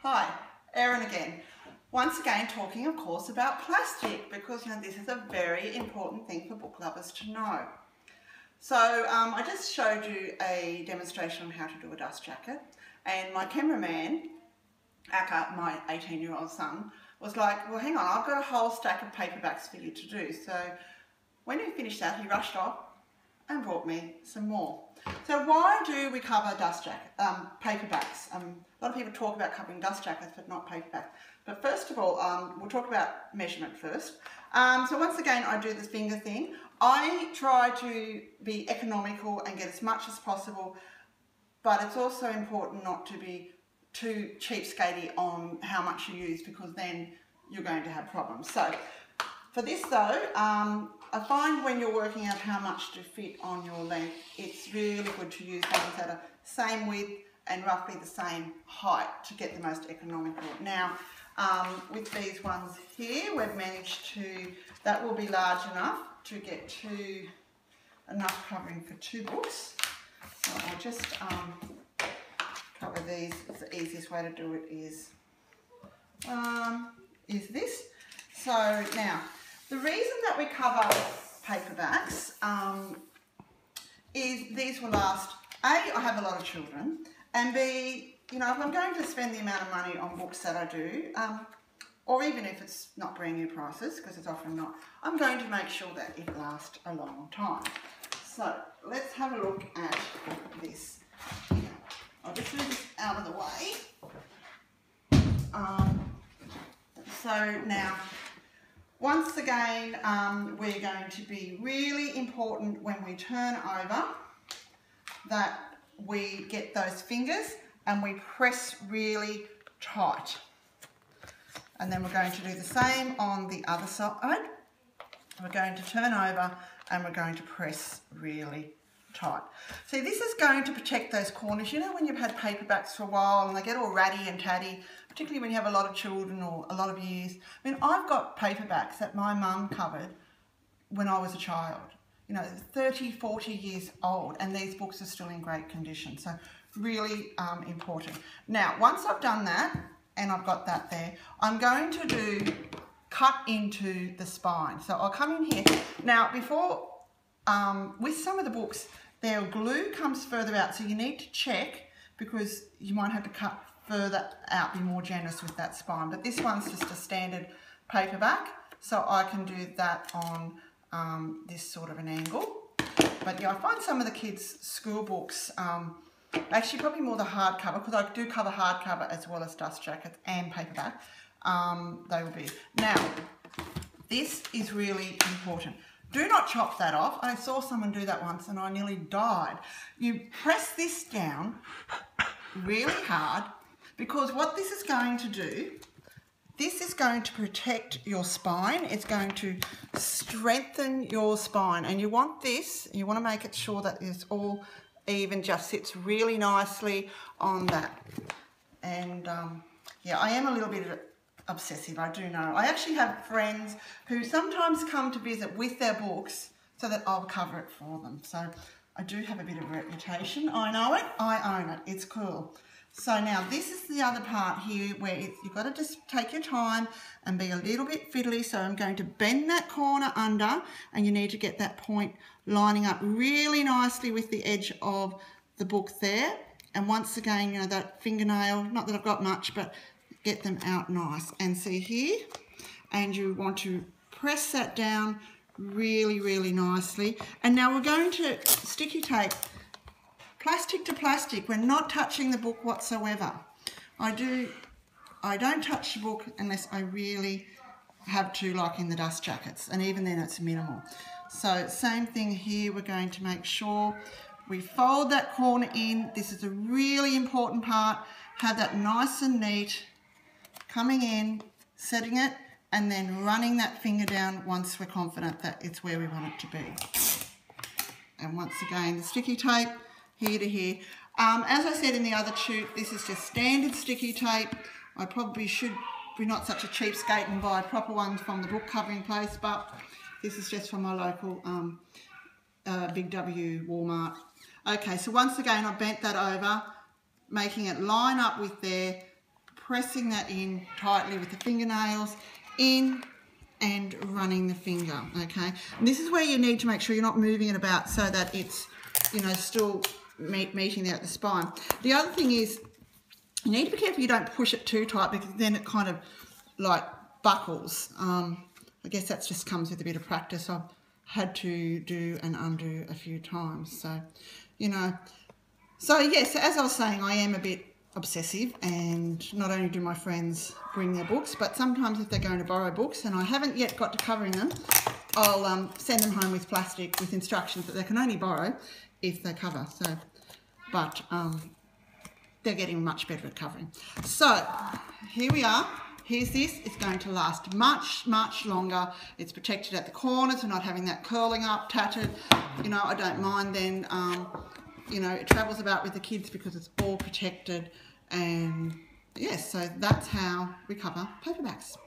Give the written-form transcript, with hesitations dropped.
Hi, Erin again. Once again talking of course about plastic because this is a very important thing for book lovers to know. So I just showed you a demonstration on how to do a dust jacket, and my cameraman, Akka, my 18-year-old son, was like, well hang on, I've got a whole stack of paperbacks for you to do. So when he finished that, he rushed off and brought me some more. So why do we cover dust jacket, paperbacks? A lot of people talk about covering dust jackets but not paperbacks. But first of all, we'll talk about measurement first. So once again, I do this finger thing. I try to be economical and get as much as possible, but it's also important not to be too cheapskatey on how much you use, because then you're going to have problems. So for this though, I find when you're working out how much to fit on your length, it's really good to use ones that are same width and roughly the same height to get the most economical. Now, with these ones here, we've managed to, that will be large enough to get enough covering for 2 books. So I'll just cover these. The easiest way to do it is this. So now, the reason that we cover paperbacks is these will last. A, I have a lot of children, and B, if I'm going to spend the amount of money on books that I do, or even if it's not brand new prices, because it's often not, I'm going to make sure that it lasts a long time. So let's have a look at this. I'll just move this out of the way. So now, once again, we're going to be really important when we turn over that we get those fingers and we press really tight. And then we're going to do the same on the other side. We're going to turn over and we're going to press really tight. See, this is going to protect those corners. You know when you've had paperbacks for a while and they get all ratty and tatty, particularly when you have a lot of children or a lot of years. I mean, I've got paperbacks that my mum covered when I was a child, 30, 40 years old, and these books are still in great condition. So really important. Now, once I've done that, and I've got that there, I'm going to cut into the spine. So I'll come in here. Now, before, with some of the books, their glue comes further out, so you need to check, because you might have to cut further out, be more generous with that spine. But this one's just a standard paperback, so I can do that on this sort of an angle. But yeah, I find some of the kids' school books, actually probably more the hardcover, because I do cover hardcover as well as dust jackets and paperback, they will be. Now, this is really important. Do not chop that off. I saw someone do that once and I nearly died. You press this down really hard, because what this is going to do, this is going to protect your spine. It's going to strengthen your spine, and you want this, you want to make it sure that it's all even, just sits really nicely on that. And yeah, I am a little bit obsessive, I do know. I actually have friends who sometimes come to visit with their books so that I'll cover it for them. So I do have a bit of a reputation. I know it, I own it, it's cool. So now this is the other part here where you've got to just take your time and be a little bit fiddly. So I'm going to bend that corner under, and you need to get that point lining up really nicely with the edge of the book there. And once again, that fingernail, not that I've got much, but get them out nice. And see here, and you want to press that down really, really nicely. And now we're going to sticky tape plastic to plastic. We're not touching the book whatsoever. I don't touch the book unless I really have to, like in the dust jackets, and even then it's minimal. So same thing here, we're going to make sure we fold that corner in. This is a really important part. Have that nice and neat, coming in, setting it, and then running that finger down once we're confident that it's where we want it to be. And once again, the sticky tape, here to here. As I said in the other shoot, this is just standard sticky tape. I probably should be not such a cheapskate and buy proper ones from the book covering place, but this is just from my local Big W Walmart. Okay, so once again, I bent that over, making it line up with there, pressing that in tightly with the fingernails, in and running the finger, okay? And this is where you need to make sure you're not moving it about so that it's, you know, still meeting there at the spine. The other thing is, you need to be careful you don't push it too tight, because then it kind of like buckles. I guess that just comes with a bit of practice. I've had to do and undo a few times, so, you know. So yes, as I was saying, I am a bit obsessive, and not only do my friends bring their books, but sometimes if they're going to borrow books and I haven't yet got to covering them, I'll send them home with plastic with instructions that they can only borrow if they cover. So, but they're getting much better at covering. So here we are. Here's this. It's going to last much, much longer. It's protected at the corners. We're not having that curling up, tattered. You know, I don't mind then. You know, it travels about with the kids because it's all protected. And yes, so that's how we cover paperbacks.